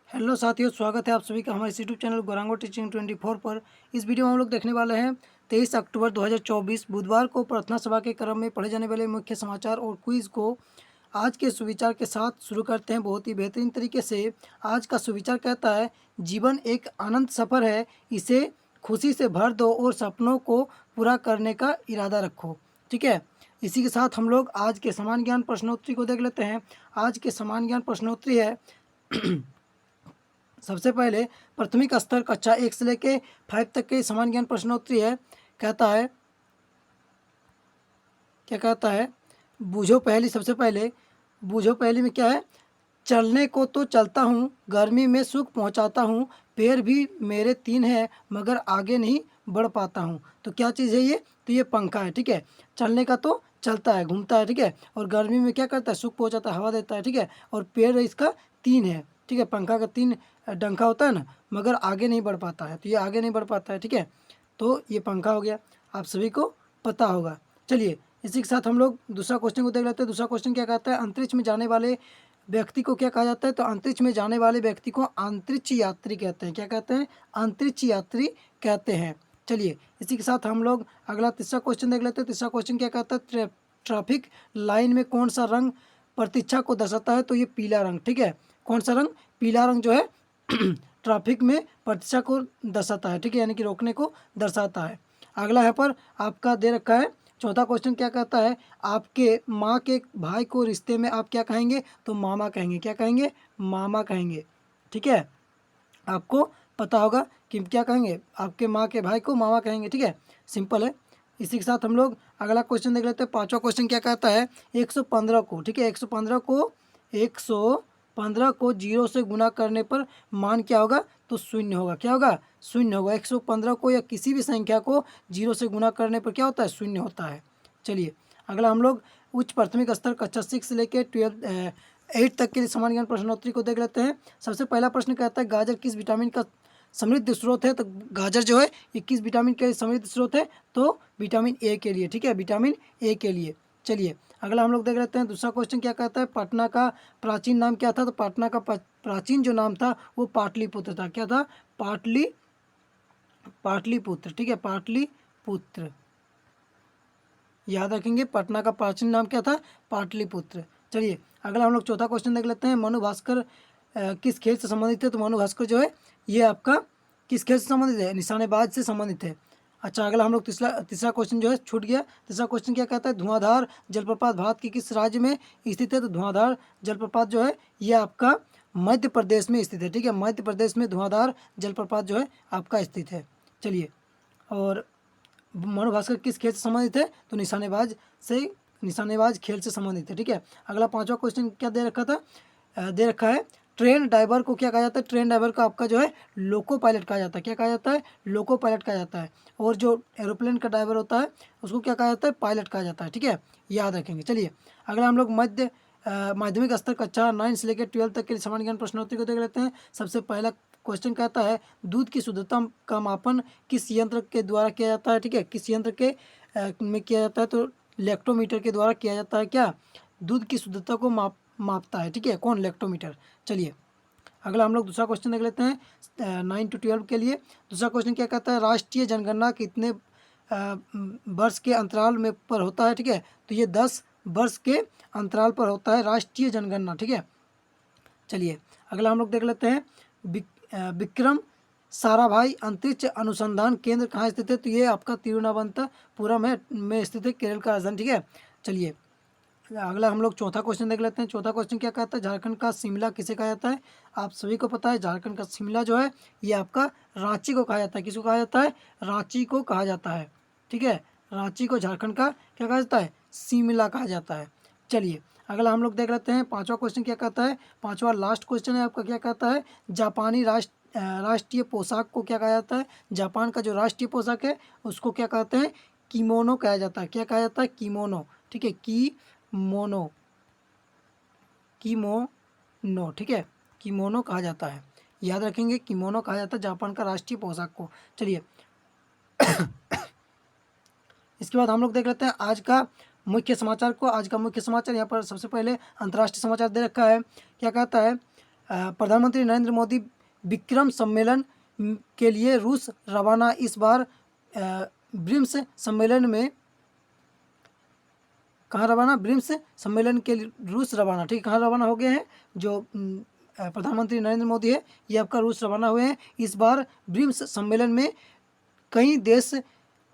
Hello साथियों, स्वागत है आप सभी का हमारे यूट्यूब चैनल गोरांगो टीचिंग 24 पर। इस वीडियो में हम लोग देखने वाले हैं 23 अक्टूबर 2024 बुधवार को प्रार्थना सभा के क्रम में पढ़े जाने वाले मुख्य समाचार और क्विज को आज के सुविचार के साथ शुरू करते हैं बहुत ही बेहतरीन तरीके से। आज का सुविचार कहता है, जीवन एक अनंत सफ़र है, इसे खुशी से भर दो और सपनों को पूरा करने का इरादा रखो। ठीक है, इसी के साथ हम लोग आज के समान ज्ञान प्रश्नोत्तरी को देख लेते हैं। आज के समान ज्ञान प्रश्नोत्तरी है सबसे पहले प्राथमिक स्तर कक्षा 1 से लेके 5 तक के समान ज्ञान प्रश्नोत्तरी है। कहता है, क्या कहता है, बूझो पहली। सबसे पहले बूझो पहली में क्या है, चलने को तो चलता हूँ, गर्मी में सुख पहुँचाता हूँ, पैर भी मेरे 3 हैं मगर आगे नहीं बढ़ पाता हूँ। तो क्या चीज़ है ये? तो ये पंखा है। ठीक है, चलने का तो चलता है, घूमता है। ठीक है, और गर्मी में क्या करता है, सुख पहुँचाता है, हवा देता है। ठीक है, और पैर इसका 3 है। ठीक है, पंखा का 3 डंका होता है ना, मगर आगे नहीं बढ़ पाता है, तो ये आगे नहीं बढ़ पाता है। ठीक है, तो ये पंखा हो गया, आप सभी को पता होगा। चलिए, इसी के साथ हम लोग दूसरा क्वेश्चन को देख लेते हैं। दूसरा क्वेश्चन क्या कहता है, अंतरिक्ष में जाने वाले व्यक्ति को क्या कहा जाता है? तो अंतरिक्ष में जाने वाले व्यक्ति को अंतरिक्ष यात्री कहते हैं। क्या कहते हैं? अंतरिक्ष यात्री कहते हैं। चलिए, इसी के साथ हम लोग अगला तीसरा क्वेश्चन देख लेते हैं। तीसरा क्वेश्चन क्या कहता है, ट्रैफिक लाइन में कौन सा रंग प्रतीक्षा को दर्शाता है? तो ये पीला रंग। ठीक है, कौन सा रंग? पीला रंग जो है ट्रैफिक में प्रतीक्षा को दर्शाता है। ठीक है, यानी कि रोकने को दर्शाता है। अगला यहाँ पर आपका दे रखा है चौथा क्वेश्चन, क्या कहता है, आपके माँ के भाई को रिश्ते में आप क्या कहेंगे? तो मामा कहेंगे। क्या कहेंगे? मामा कहेंगे। ठीक है, आपको पता होगा कि क्या कहेंगे, आपके माँ के भाई को मामा कहेंगे। ठीक है, सिंपल है। इसी के साथ हम लोग अगला क्वेश्चन देख लेते हैं। पांचवा क्वेश्चन क्या कहता है, 115 को, ठीक है, 115 को 0 से गुना करने पर मान क्या होगा? तो शून्य होगा। क्या होगा? शून्य होगा। 115 को या किसी भी संख्या को 0 से गुना करने पर क्या होता है? शून्य होता है। चलिए, अगला हम लोग उच्च प्राथमिक स्तर कक्षा 6 से लेकर 8 तक के समान ज्ञान प्रश्नोत्तरी को देख लेते हैं। सबसे पहला प्रश्न कहता है, गाजर किस विटामिन का समृद्ध स्रोत है? तो गाजर जो है ये किस विटामिन का समृद्ध स्रोत है? तो विटामिन ए के लिए। ठीक है, विटामिन ए के लिए। चलिए, अगला हम लोग देख लेते हैं। दूसरा क्वेश्चन क्या कहता है, पटना का प्राचीन नाम क्या था? तो पटना का प्राचीन जो नाम था वो पाटलिपुत्र था। क्या था? पाटलिपुत्र। ठीक है, पाटलिपुत्र याद रखेंगे। पटना का प्राचीन नाम क्या था? पाटलिपुत्र। चलिए, अगला हम लोग चौथा क्वेश्चन देख लेते हैं। मनु भास्कर किस खेल से संबंधित है? तो मनु भास्कर जो है ये आपका किस खेल से संबंधित है? निशानेबाज से संबंधित है। अच्छा, अगला हम लोग तीसरा क्वेश्चन जो है छूट गया। तीसरा क्वेश्चन क्या कहता है, धुआंधार जलप्रपात भारत के किस राज्य में स्थित है? तो धुआंधार जलप्रपात जो है ये आपका मध्य प्रदेश में स्थित है। ठीक है, मध्य प्रदेश में धुआंधार जलप्रपात जो है आपका स्थित है। चलिए, और मनु भास्कर किस खेल से संबंधित है? तो निशानेबाज खेल से संबंधित है। ठीक है, अगला पांचवा क्वेश्चन क्या दे रखा था, दे रखा है, ट्रेन ड्राइवर को क्या कहा जाता है? ट्रेन ड्राइवर को आपका जो है लोको पायलट कहा जाता है। क्या कहा जाता है? लोको पायलट कहा जाता है। और जो एरोप्लेन का ड्राइवर होता है उसको क्या कहा जाता है? पायलट कहा जाता है। ठीक है, याद रखेंगे। चलिए, अगला हम लोग माध्यमिक स्तर कक्षा 9 से लेकर 12 तक के समान ज्ञान प्रश्नोत्तरी को देख लेते हैं। सबसे पहला क्वेश्चन कहता है, दूध की शुद्धता का मापन किस यंत्र के द्वारा किया जाता है? ठीक है, किस यंत्र के में किया जाता है? तो लैक्टोमीटर के द्वारा किया जाता है। क्या? दूध की शुद्धता को मापता है। ठीक है, कौन? लैक्टोमीटर। चलिए, अगला हम लोग दूसरा क्वेश्चन देख लेते हैं 9 to 12 के लिए। दूसरा क्वेश्चन क्या कहता है, राष्ट्रीय जनगणना कितने वर्ष के अंतराल में पर होता है? ठीक है, तो ये 10 वर्ष के अंतराल पर होता है राष्ट्रीय जनगणना। ठीक है, चलिए, अगला हम लोग देख लेते हैं विक्रम साराभाई अंतरिक्ष अनुसंधान केंद्र कहाँ स्थित है? तो ये आपका तिरुवनंतपुरम में स्थित है, केरल का राजधानी। ठीक है, चलिए, अगला हम लोग चौथा क्वेश्चन देख लेते हैं। चौथा क्वेश्चन क्या कहता है, झारखंड का शिमला किसे कहा जाता है? आप सभी को पता है, झारखंड का शिमला जो है ये आपका रांची को कहा जाता है। किसको कहा जाता है? रांची को कहा जाता है। ठीक है, रांची को झारखंड का क्या कहा जाता है? शिमला कहा जाता है। चलिए, अगला हम लोग देख लेते हैं। पांचवा क्वेश्चन क्या कहता है, पांचवा लास्ट क्वेश्चन है आपका, क्या कहता है, जापानी राष्ट्रीय पोशाक को क्या कहा जाता है? जापान का जो राष्ट्रीय पोशाक है उसको क्या कहते हैं? किमोनो कहा जाता है। क्या कहा जाता है? किमोनो। ठीक है, किमोनो, किमोनो। ठीक है, किमोनो कहा जाता है। याद रखेंगे, किमोनो कहा जाता है जापान का राष्ट्रीय पोशाक को। चलिए, इसके बाद हम लोग देख लेते हैं आज का मुख्य समाचार को। आज का मुख्य समाचार यहाँ पर सबसे पहले अंतर्राष्ट्रीय समाचार दे रखा है। क्या कहता है, प्रधानमंत्री नरेंद्र मोदी विक्रम सम्मेलन के लिए रूस रवाना। इस बार ब्रिम्स सम्मेलन में कहाँ रवाना? ब्रिम्स सम्मेलन के लिए रूस रवाना। ठीक है, कहाँ रवाना हो गए हैं? जो प्रधानमंत्री नरेंद्र मोदी है ये आपका रूस रवाना हुए हैं। इस बार ब्रिम्स सम्मेलन में कई देश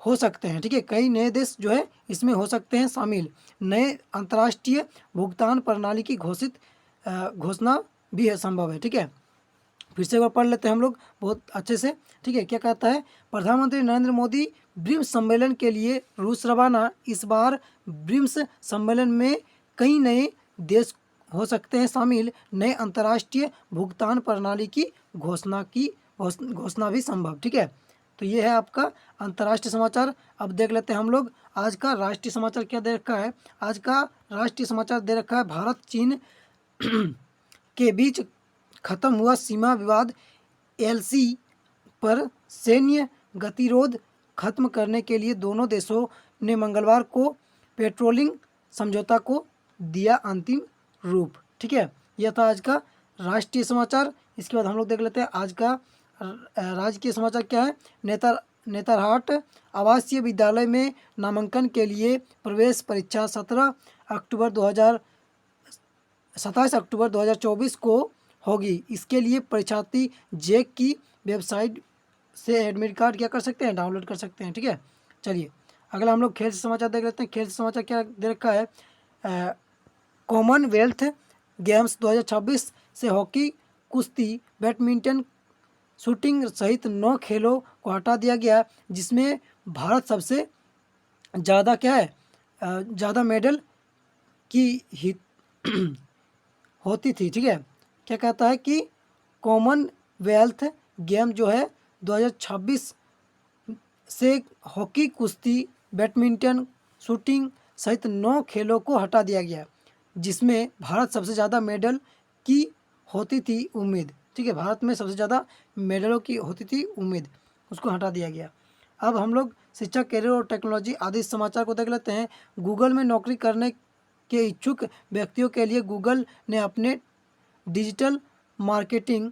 हो सकते हैं। ठीक है, कई नए देश जो है इसमें हो सकते हैं शामिल। नए अंतर्राष्ट्रीय भुगतान प्रणाली की घोषणा भी है, संभव है। ठीक है, फिर से एक बार पढ़ लेते हैं हम लोग बहुत अच्छे से। ठीक है, क्या कहता है? प्रधानमंत्री नरेंद्र मोदी ब्रिम्स सम्मेलन के लिए रूस रवाना। इस बार ब्रिम्स सम्मेलन में कई नए देश हो सकते हैं शामिल। नए अंतर्राष्ट्रीय भुगतान प्रणाली की घोषणा भी संभव। ठीक है, तो ये है आपका अंतर्राष्ट्रीय समाचार। अब देख लेते हैं हम लोग आज का राष्ट्रीय समाचार क्या दे रखा है। आज का राष्ट्रीय समाचार दे रखा है भारत चीन के बीच खत्म हुआ सीमा विवाद। एलसी पर सैन्य गतिरोध खत्म करने के लिए दोनों देशों ने मंगलवार को पेट्रोलिंग समझौता को दिया अंतिम रूप। ठीक है, यह था आज का राष्ट्रीय समाचार। इसके बाद हम लोग देख लेते हैं आज का राजकीय समाचार क्या है। नेतरहाट आवासीय विद्यालय में नामांकन के लिए प्रवेश परीक्षा 27 अक्टूबर 2024 को होगी। इसके लिए परीक्षार्थी जैक की वेबसाइट से एडमिट कार्ड क्या कर सकते हैं? डाउनलोड कर सकते हैं। ठीक है, चलिए अगला हम लोग खेल से समाचार देख लेते हैं। खेल से समाचार क्या दे रखा है? कॉमनवेल्थ गेम्स 2026 से हॉकी, कुश्ती, बैडमिंटन, शूटिंग सहित 9 खेलों को हटा दिया गया, जिसमें भारत सबसे ज़्यादा क्या है? ज़्यादा मेडल की हित होती थी। ठीक है, क्या कहता है कि कॉमनवेल्थ गेम जो है 2026 से हॉकी, कुश्ती, बैडमिंटन, शूटिंग सहित 9 खेलों को हटा दिया गया, जिसमें भारत सबसे ज़्यादा मेडल की होती थी उम्मीद। ठीक है, भारत में सबसे ज़्यादा मेडलों की होती थी उम्मीद, उसको हटा दिया गया। अब हम लोग शिक्षा, कैरियर और टेक्नोलॉजी आदि समाचार को देख लेते हैं। गूगल में नौकरी करने के इच्छुक व्यक्तियों के लिए गूगल ने अपने डिजिटल मार्केटिंग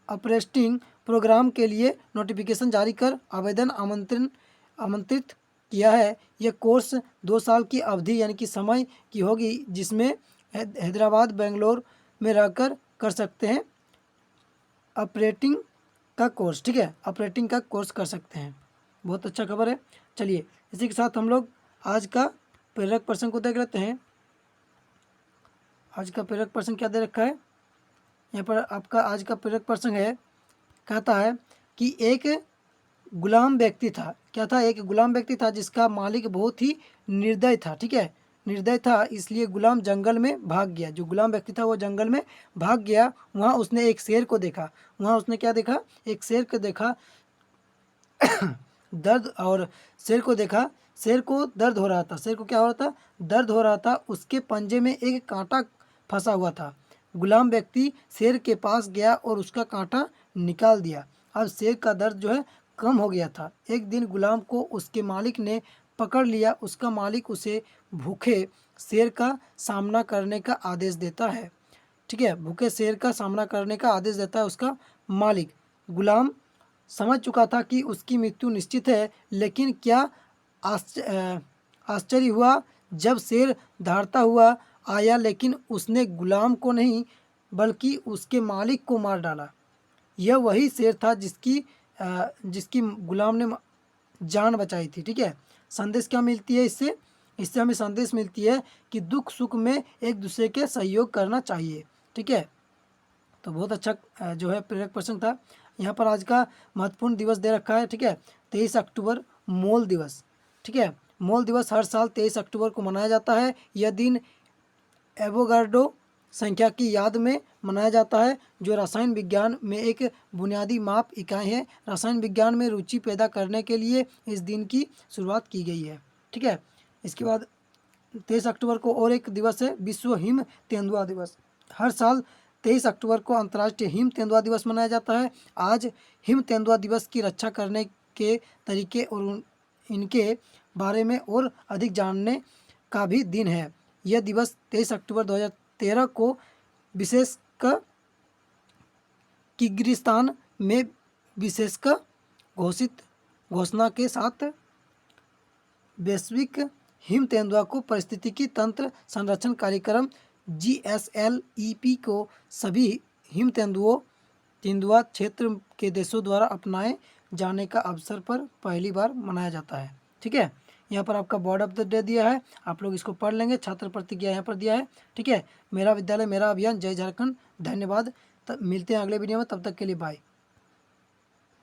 ऑपरेटिंग प्रोग्राम के लिए नोटिफिकेशन जारी कर आवेदन आमंत्रित किया है। यह कोर्स 2 साल की अवधि यानी कि समय की होगी, जिसमें हैदराबाद, बेंगलोर में रहकर कर सकते हैं ऑपरेटिंग का कोर्स। ठीक है, ऑपरेटिंग का कोर्स कर सकते हैं। बहुत अच्छा खबर है। चलिए इसी के साथ हम लोग आज का प्रेरक प्रश्न को देख लेते हैं। आज का प्रेरक प्रश्न क्या दे रखा है? यहाँ पर आपका आज का प्रेरक प्रश्न है, कहता है कि एक गुलाम व्यक्ति था। क्या था? एक गुलाम व्यक्ति था जिसका मालिक बहुत ही निर्दय था। ठीक है, निर्दय था, इसलिए गुलाम जंगल में भाग गया। जो गुलाम व्यक्ति था वो जंगल में भाग गया। वहाँ उसने एक शेर को देखा। वहाँ उसने क्या देखा? एक शेर को देखा दर्द, और शेर को देखा, शेर को दर्द हो रहा था। शेर को क्या हो रहा था? दर्द हो रहा था। उसके पंजे में एक कांटा फंसा हुआ था। गुलाम व्यक्ति शेर के पास गया और उसका कांटा निकाल दिया। अब शेर का दर्द जो है कम हो गया था। एक दिन गुलाम को उसके मालिक ने पकड़ लिया। उसका मालिक उसे भूखे शेर का सामना करने का आदेश देता है। ठीक है, भूखे शेर का सामना करने का आदेश देता है उसका मालिक। गुलाम समझ चुका था कि उसकी मृत्यु निश्चित है, लेकिन क्या आश्चर्य हुआ जब शेर दहाड़ता हुआ आया, लेकिन उसने गुलाम को नहीं बल्कि उसके मालिक को मार डाला। यह वही शेर था जिसकी गुलाम ने जान बचाई थी। ठीक है, संदेश क्या मिलती है इससे? इससे हमें संदेश मिलती है कि दुख सुख में एक दूसरे के सहयोग करना चाहिए। ठीक है, तो बहुत अच्छा जो है प्रेरक प्रश्न था। यहाँ पर आज का महत्वपूर्ण दिवस दे रखा है। ठीक है, 23 अक्टूबर मोल दिवस। ठीक है, मोल दिवस हर साल 23 अक्टूबर को मनाया जाता है। यह दिन एवोगाड्रो संख्या की याद में मनाया जाता है, जो रसायन विज्ञान में एक बुनियादी माप इकाई है। रसायन विज्ञान में रुचि पैदा करने के लिए इस दिन की शुरुआत की गई है। ठीक है, इसके बाद 23 अक्टूबर को और एक दिवस है, विश्व हिम तेंदुआ दिवस। हर साल 23 अक्टूबर को अंतर्राष्ट्रीय हिम तेंदुआ दिवस मनाया जाता है। आज हिम तेंदुआ दिवस की रक्षा करने के तरीके और इनके बारे में और अधिक जानने का भी दिन है। यह दिवस 23 अक्टूबर 2013 को विशेष किर्गिस्तान में विशेषकर घोषणा के साथ वैश्विक हिम तेंदुआ को पारिस्थितिकी तंत्र संरक्षण कार्यक्रम GSLEP को सभी हिम तेंदुआ क्षेत्र के देशों द्वारा अपनाए जाने का अवसर पर पहली बार मनाया जाता है। ठीक है, यहाँ पर आपका बॉर्ड ऑफ द डे दिया है, आप लोग इसको पढ़ लेंगे। छात्र प्रतिज्ञा यहाँ पर दिया है। ठीक है, मेरा विद्यालय मेरा अभियान, जय झारखंड। धन्यवाद, मिलते हैं अगले वीडियो में, तब तक के लिए बाय।